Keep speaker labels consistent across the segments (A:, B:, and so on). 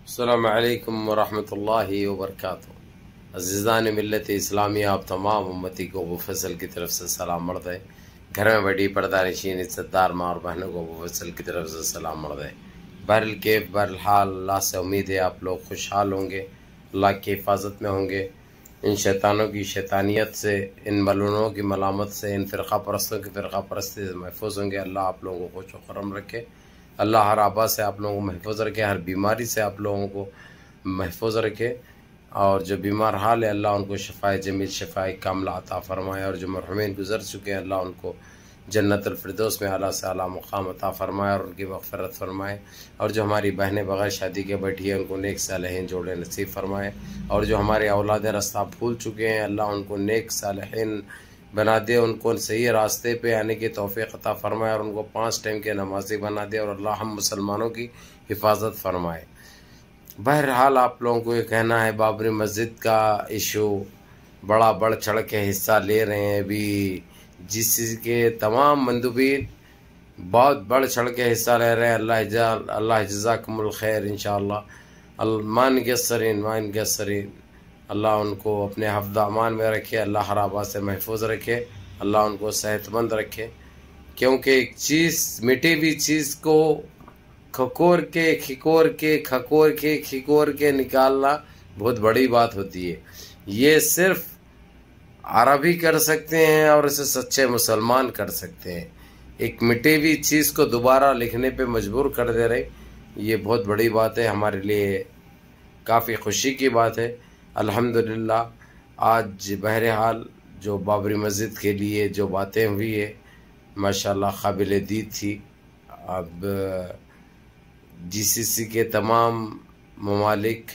A: السلام علیکم ورحمۃ اللہ وبرکاتہ۔ عزیزان ملت اسلامی، آپ تمام امتی کو ابو فضل کی طرف سے سلام مرد ہے۔ گھر میں بڑی پردہ نشین عزت دار ماں اور بہنوں کو ابو فضل کی طرف سے سلام مرد ہے۔ بہرحال اللہ سے امید ہے آپ لوگ خوشحال ہوں گے، اللہ کی حفاظت میں ہوں گے، ان شیطانوں کی شیطانیت سے، ان ملعونوں کی ملامت سے، ان فرقہ پرستوں کی فرقہ پرستی سے محفوظ ہوں گے۔ اللہ آپ لوگوں کو خوش و خرم رکھے، اللہ ہر آبا سے آپ لوگوں کو محفوظ رکھے، ہر بیماری سے آپ لوگوں کو محفوظ رکھے، اور جو بیمار حال ہے اللہ ان کو شفائے جمیل شفائے کاملہ عطا فرمائے، اور جو مرحومین گزر چکے ہیں اللہ ان کو جنت الفردوس میں اعلیٰ سے اعلیٰ مقام عطا فرمائے اور ان کی مغفرت فرمائے، اور جو ہماری بہنیں بغیر شادی کے بیٹھی ہیں ان کو نیک صالحین جوڑے نصیب فرمائے، اور جو ہمارے اولاد رستہ بھول چکے ہیں اللہ ان کو نیک صالحین بنا دے، ان کو صحیح راستے پہ آنے کی توفیق عطا فرمائے، اور ان کو 5 ٹائم کے نمازی بنا دے، اور اللہ ہم مسلمانوں کی حفاظت فرمائے۔ بہرحال آپ لوگوں کو یہ کہنا ہے، بابری مسجد کا ایشو بڑا بڑھ چڑھ کے حصہ لے رہے ہیں، ابھی جس چیز کے تمام مندوبین بہت بڑھ چڑھ کے حصہ لے رہے ہیں۔ اللہ جزاکم الخیر انشاءاللہ، مان گسرین اللہ ان کو اپنے حفظ امان میں رکھے، اللہ ہر آبا سے محفوظ رکھے، اللہ ان کو صحت مند رکھے، کیونکہ ایک چیز مٹی ہوئی چیز کو کھکور کے نکالنا بہت بڑی بات ہوتی ہے۔ یہ صرف عربی کر سکتے ہیں اور اسے سچے مسلمان کر سکتے ہیں۔ ایک مٹی ہوئی چیز کو دوبارہ لکھنے پہ مجبور کر دے رہے، یہ بہت بڑی بات ہے، ہمارے لیے کافی خوشی کی بات ہے۔ الحمدللہ آج بہرحال جو بابری مسجد کے لیے جو باتیں ہوئی ہے ماشاءاللہ قابل دید تھی۔ اب GCC کے تمام ممالک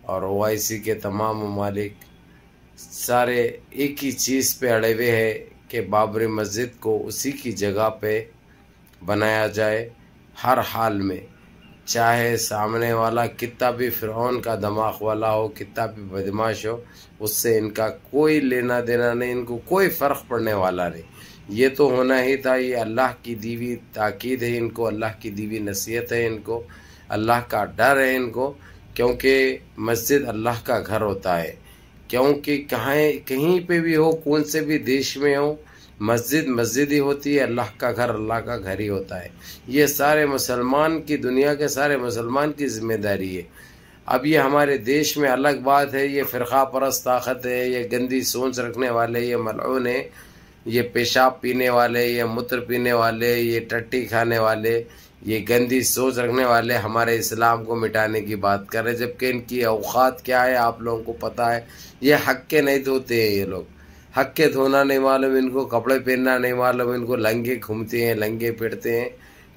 A: اور OIC کے تمام ممالک سارے ایک ہی چیز پہ اڑے ہوئے ہیں کہ بابری مسجد کو اسی کی جگہ پہ بنایا جائے ہر حال میں، چاہے سامنے والا کتنا بھی فرعون کا دماغ والا ہو، کتنا بھی بدماش ہو، اس سے ان کا کوئی لینا دینا نہیں، ان کو کوئی فرق پڑنے والا نہیں۔ یہ تو ہونا ہی تھا، یہ اللہ کی دیوی تاکید ہے ان کو، اللہ کی دیوی نصیحت ہے ان کو، اللہ کا ڈر ہے ان کو، کیونکہ مسجد اللہ کا گھر ہوتا ہے، کیونکہ کہیں پہ بھی ہو، کون سے بھی دیش میں ہو، مسجد ہی ہوتی ہے، اللہ کا گھر اللہ کا گھر ہی ہوتا ہے۔ یہ سارے مسلمان کی، دنیا کے سارے مسلمان کی ذمہ داری ہے۔ اب یہ ہمارے دیش میں الگ بات ہے، یہ فرقہ پرست طاقت ہے، یہ گندی سوچ رکھنے والے، یہ ملعون ہیں، یہ پیشاب پینے والے، یہ متر پینے والے، یہ ٹٹی کھانے والے، یہ گندی سوچ رکھنے والے ہمارے اسلام کو مٹانے کی بات کر رہے، جبکہ ان کی اوقات کیا ہے آپ لوگوں کو پتہ ہے۔ یہ حق کے نہیں دھوتے ہیں، یہ لوگ حق کے دھونا نہیں معلوم، ان کو کپڑے پہننا نہیں معلوم، ان کو لنگے گھومتے ہیں، لنگے پھرتے ہیں،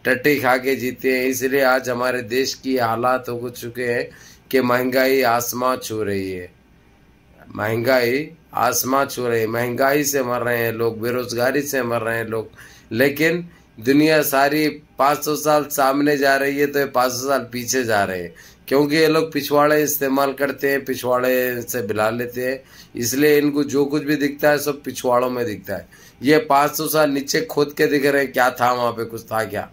A: ٹٹی کھا کے جیتے ہیں۔ اس لیے آج ہمارے دیش کی حالات ہو چکے ہیں کہ مہنگائی آسمان چھو رہی ہے، مہنگائی آسمان چھو رہی ہے، مہنگائی سے مر رہے ہیں لوگ، بے روزگاری سے مر رہے ہیں لوگ، لیکن دنیا ساری 500 سال سامنے جا رہی ہے تو یہ 500 سال پیچھے جا رہے ہیں، کیونکہ یہ لوگ پچھواڑے استعمال کرتے ہیں، پچھواڑے سے بلا لیتے ہیں، اس لیے ان کو جو کچھ بھی دکھتا ہے سب پچھواڑوں میں دکھتا ہے۔ یہ 500 سال نیچے کھود کے دکھ رہے ہیں، کیا تھا وہاں پہ، کچھ تھا کیا؟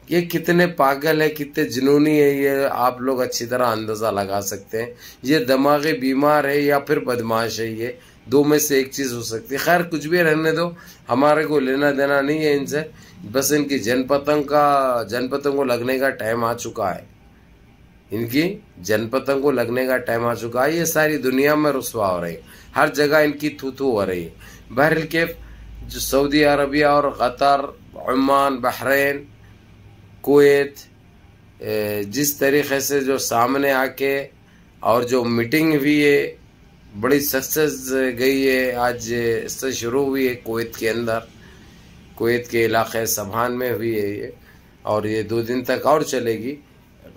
A: یہ کتنے پاگل ہے، کتنے جنونی ہے، یہ آپ لوگ اچھی طرح اندازہ لگا سکتے ہیں۔ یہ دماغی بیمار ہے یا پھر بدماش ہے، یہ دو میں سے ایک چیز ہو سکتی ہے۔ خیر کچھ بھی رہنے دو، ہمارے کو لینا دینا نہیں ہے ان سے، بس ان کی جن پتنگ کو لگنے کا ٹائم آ چکا ہے، ان کی جن پتنگ کو لگنے کا ٹائم آ چکا ہے۔ یہ ساری دنیا میں رسوا ہو رہی ہے، ہر جگہ ان کی تھو ہو رہی ہے۔ بہرحال جو سعودی عربیہ اور قطر، عمان، بحرین، کویت، جس طریقے سے جو سامنے آ کے اور جو میٹنگ ہوئی ہے بڑی سکسیس گئی ہے، آج سے شروع ہوئی ہے کویت کے اندر، کویت کے علاقے سبحان میں ہوئی ہے یہ، اور یہ 2 دن تک اور چلے گی۔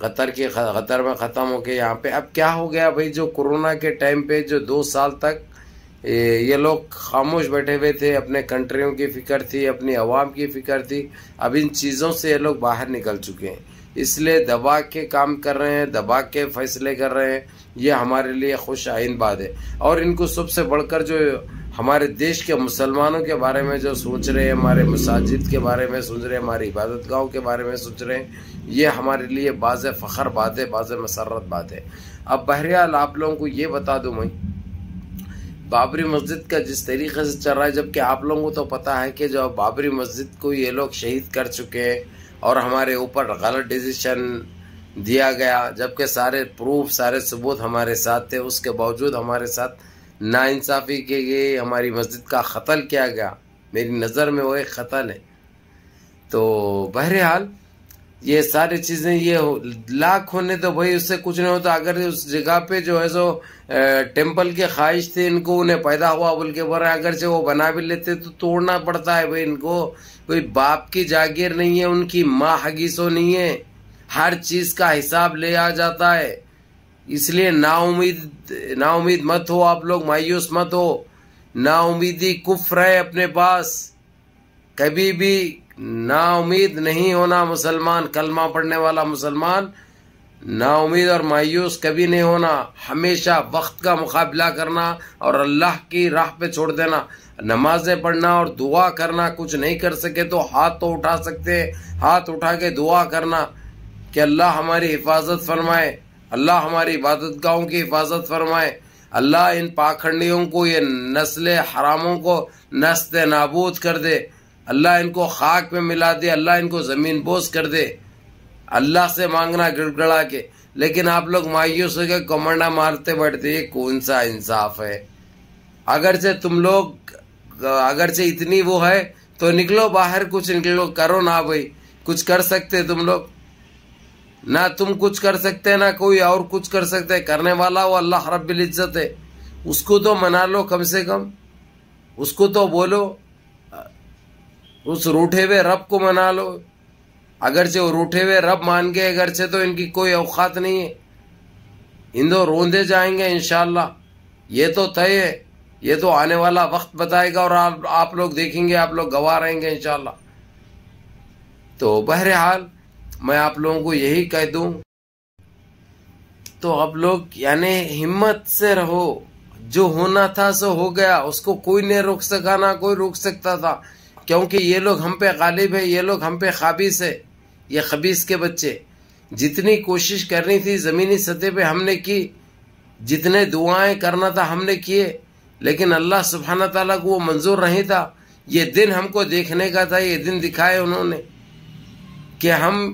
A: قطر میں ختم ہو کے یہاں پہ اب کیا ہو گیا بھائی، جو کورونا کے ٹائم پہ جو 2 سال تک یہ لوگ خاموش بیٹھے ہوئے تھے، اپنے کنٹریوں کی فکر تھی، اپنی عوام کی فکر تھی، اب ان چیزوں سے یہ لوگ باہر نکل چکے ہیں، اس لیے دبا کے کام کر رہے ہیں، دبا کے فیصلے کر رہے ہیں۔ یہ ہمارے لیے خوش آئند بات ہے، اور ان کو سب سے بڑھ کر جو ہمارے دیش کے مسلمانوں کے بارے میں جو سوچ رہے ہیں، ہمارے مساجد کے بارے میں سوچ رہے ہیں، ہماری عبادت گاہوں کے بارے میں سوچ رہے ہیں، یہ ہمارے لیے باعث فخر بات ہے، باعث مسرت بات ہے۔ اب بہرحال آپ لوگوں کو یہ بتا دوں میں، بابری مسجد کا جس طریقے سے چل رہا ہے، جبکہ آپ لوگوں کو تو پتہ ہے کہ جو بابری مسجد کو یہ لوگ شہید کر چکے ہیں اور ہمارے اوپر غلط ڈیسیشن دیا گیا، جبکہ سارے پروف، سارے ثبوت ہمارے ساتھ تھے، اس کے باوجود ہمارے ساتھ ناانصافی کی گئی، ہماری مسجد کا قتل کیا گیا۔ میری نظر میں وہ ایک قتل ہے۔ تو بہرحال یہ ساری چیزیں یہ لاکھ ہونے تو بھائی اس سے کچھ نہیں ہوتا۔ اگر اس جگہ پہ جو ہے سو ٹیمپل کی خواہش تھی ان کو، انہیں پیدا ہوا بول کے بول رہے ہیں، اگرچہ وہ بنا بھی لیتے تو توڑنا پڑتا ہے بھائی ان کو۔ کوئی باپ کی جاگیر نہیں ہے، ان کی ماں حگیسو نہیں ہے، ہر چیز کا حساب لیا جاتا ہے۔ اس لیے نا امید مت ہو آپ لوگ، مایوس مت ہو۔ نا امیدی کفر ہے اپنے پاس، کبھی بھی نا امید نہیں ہونا مسلمان، کلمہ پڑھنے والا مسلمان نا امید اور مایوس کبھی نہیں ہونا، ہمیشہ وقت کا مقابلہ کرنا اور اللہ کی راہ پہ چھوڑ دینا۔ نمازیں پڑھنا اور دعا کرنا، کچھ نہیں کر سکے تو ہاتھ تو اٹھا سکتے، ہاتھ اٹھا کے دعا کرنا کہ اللہ ہماری حفاظت فرمائے، اللہ ہماری عبادت گاہوں کی حفاظت فرمائے، اللہ ان پاکھنڈیوں کو، یہ نسل حراموں کو نست نابود کر دے، اللہ ان کو خاک میں ملا دے، اللہ ان کو زمین بوس کر دے۔ اللہ سے مانگنا گڑ گڑا کے، لیکن آپ لوگ مایوس ہو کے کمنڈا مارتے بیٹھتے، یہ کون سا انصاف ہے؟ اگرچہ تم لوگ اگرچہ اتنی وہ ہے تو نکلو باہر، کچھ نکلو کرو نا بھائی، کچھ کر سکتے تم لوگ؟ نہ تم کچھ کر سکتے، نہ کوئی اور کچھ کر سکتے۔ کرنے والا وہ اللہ رب العزت ہے، اس کو تو منا لو، کم سے کم اس کو تو بولو، اس روٹھے ہوئے رب کو منا لو۔ اگرچہ وہ روٹھے ہوئے رب مان گئے، اگرچہ تو ان کی کوئی اوقات نہیں ہے، ان دو روندے جائیں گے انشاءاللہ، یہ تو طے ہے، یہ تو آنے والا وقت بتائے گا اور آپ لوگ دیکھیں گے، آپ لوگ گواہ رہیں گے انشاءاللہ۔ تو بہرحال میں آپ لوگوں کو یہی کہہ دوں، تو آپ لوگ یعنی ہمت سے رہو، جو ہونا تھا سو ہو گیا، اس کو کوئی نہیں روک سکا، نہ کوئی روک سکتا تھا، کیونکہ یہ لوگ ہم پہ غالب ہے، یہ لوگ ہم پہ خبیث ہے، یہ خبیث کے بچے۔ جتنی کوشش کرنی تھی زمینی سطح پہ ہم نے کی، جتنے دعائیں کرنا تھا ہم نے کیے، لیکن اللہ سبحانہ تعالیٰ کو وہ منظور نہیں تھا۔ یہ دن ہم کو دیکھنے کا تھا، یہ دن دکھائے انہوں نے کہ ہم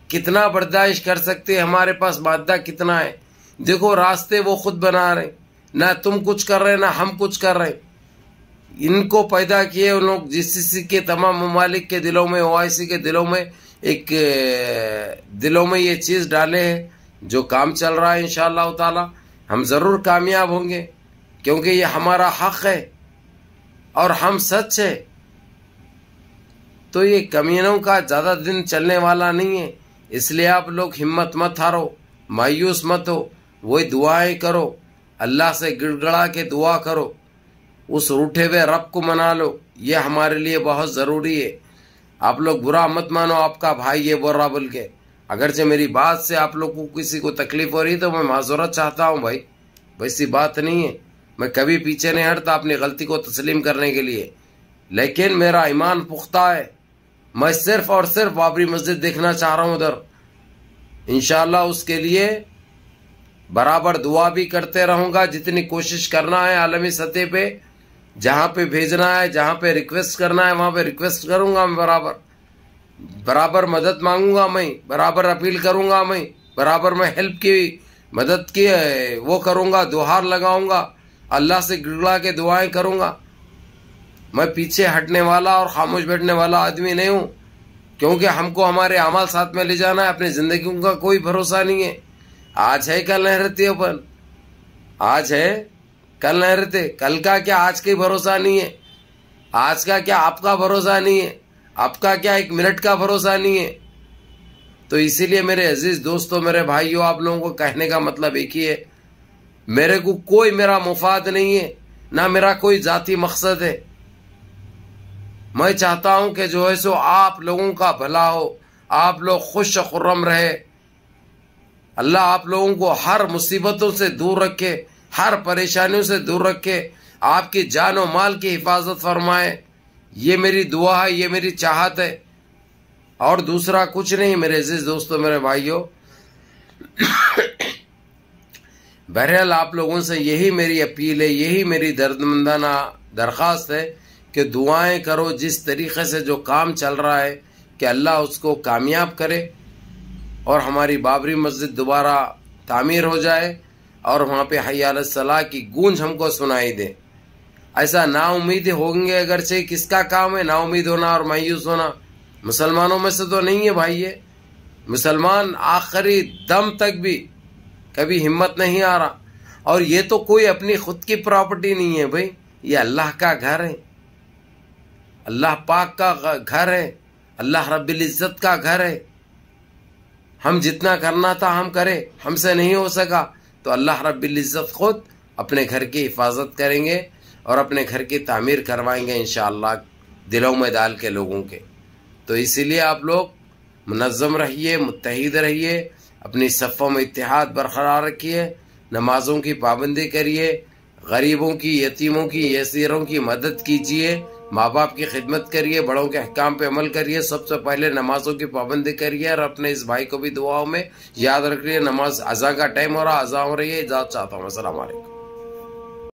A: کتنا برداشت کر سکتے، ہمارے پاس مادہ کتنا ہے۔ دیکھو راستے وہ خود بنا رہے، نہ تم کچھ کر رہے نہ ہم کچھ کر رہے۔ ان کو پیدا کیے ان لوگ، جس سی کے تمام ممالک کے دلوں میں، OIC کے دلوں میں، ایک دلوں میں یہ چیز ڈالے ہیں، جو کام چل رہا ہے انشاءاللہ تعالی ہم ضرور کامیاب ہوں گے، کیونکہ یہ ہمارا حق ہے اور ہم سچ ہے۔ تو یہ کمینوں کا زیادہ دن چلنے والا نہیں ہے، اس لیے آپ لوگ ہمت مت ہارو، مایوس مت ہو، وہی دعائیں کرو، اللہ سے گڑ گڑا کے دعا کرو، اس روٹھے ہوئے رب کو منا لو، یہ ہمارے لیے بہت ضروری ہے۔ آپ لوگ برا مت مانو آپ کا بھائی یہ بول رہا بول کے، اگرچہ میری بات سے آپ لوگ کو کسی کو تکلیف ہو رہی تو میں معذرت چاہتا ہوں بھائی، ویسی بات نہیں ہے، میں کبھی پیچھے نہیں ہٹتا اپنی غلطی کو تسلیم کرنے کے لیے، لیکن میرا ایمان پختہ ہے، میں صرف اور صرف بابری مسجد دیکھنا چاہ رہا ہوں ادھر، انشاءاللہ اس کے لیے برابر دعا بھی کرتے رہوں گا، جتنی کوشش کرنا ہے عالمی سطح پہ، جہاں پہ بھیجنا ہے، جہاں پہ ریکویسٹ کرنا ہے وہاں پہ ریکویسٹ کروں گا میں، برابر مدد مانگوں گا میں، برابر اپیل کروں گا میں، برابر میں ہیلپ کی مدد کی وہ کروں گا، دوہار لگاؤں گا، اللہ سے گڑگڑا کے دعائیں کروں گا۔ میں پیچھے ہٹنے والا اور خاموش بیٹھنے والا آدمی نہیں ہوں، کیونکہ ہم کو ہمارے اعمال ساتھ میں لے جانا ہے، اپنی زندگیوں کا کوئی بھروسہ نہیں ہے، آج ہے کل نہیں رہتی، اپن آج ہے کل نہیں رہتے، کل کا کیا آج کا بھروسہ نہیں ہے، آج کا کیا آپ کا بھروسہ نہیں ہے، آپ کا کیا ایک منٹ کا بھروسہ نہیں ہے۔ تو اسی لیے میرے عزیز دوستوں، میرے بھائیوں، آپ لوگوں کو کہنے کا مطلب ایک ہی ہے، میرے کو کوئی میرا مفاد نہیں ہے، نہ میرا کوئی ذاتی مقصد ہے، میں چاہتا ہوں کہ جو ہے سو آپ لوگوں کا بھلا ہو، آپ لوگ خوش خرم رہے، اللہ آپ لوگوں کو ہر مصیبتوں سے دور رکھے، ہر پریشانیوں سے دور رکھے، آپ کی جان و مال کی حفاظت فرمائے. یہ میری دعا ہے، یہ میری چاہت ہے، اور دوسرا کچھ نہیں میرے عزیز دوستوں، میرے بھائیوں. بہرحال آپ لوگوں سے یہی میری اپیل ہے، یہی میری دردمندانہ درخواست ہے کہ دعائیں کرو. جس طریقے سے جو کام چل رہا ہے کہ اللہ اس کو کامیاب کرے اور ہماری بابری مسجد دوبارہ تعمیر ہو جائے اور وہاں پہ حی علی الصلاح کی گونج ہم کو سنائی دے. ایسا نا امید ہوں گے اگرچہ کس کا کام ہے نا امید ہونا اور مایوس ہونا؟ مسلمانوں میں سے تو نہیں ہے بھائی. یہ مسلمان آخری دم تک بھی کبھی ہمت نہیں آ رہا. اور یہ تو کوئی اپنی خود کی پراپرٹی نہیں ہے بھائی، یہ اللہ کا گھر ہے، اللہ پاک کا گھر ہے، اللہ رب العزت کا گھر ہے. ہم جتنا کرنا تھا ہم کرے، ہم سے نہیں ہو سکا تو اللہ رب العزت خود اپنے گھر کی حفاظت کریں گے اور اپنے گھر کی تعمیر کروائیں گے انشاءاللہ دلوں میں ڈال کے لوگوں کے. تو اسی لیے آپ لوگ منظم رہیے، متحد رہیے، اپنی صفوں میں اتحاد برقرار رکھیے، نمازوں کی پابندی کریے، غریبوں کی، یتیموں کی، یسیروں کی مدد کیجیے، ماں باپ کی خدمت کریے، بڑوں کے احکام پہ عمل کریے. سب سے پہلے نمازوں کی پابندی کریے اور اپنے اس بھائی کو بھی دعاؤں میں یاد رکھیے. نماز اذان کا ٹائم ہو رہا، اذان ہو رہی ہے، اجازت چاہتا ہوں. السلام علیکم.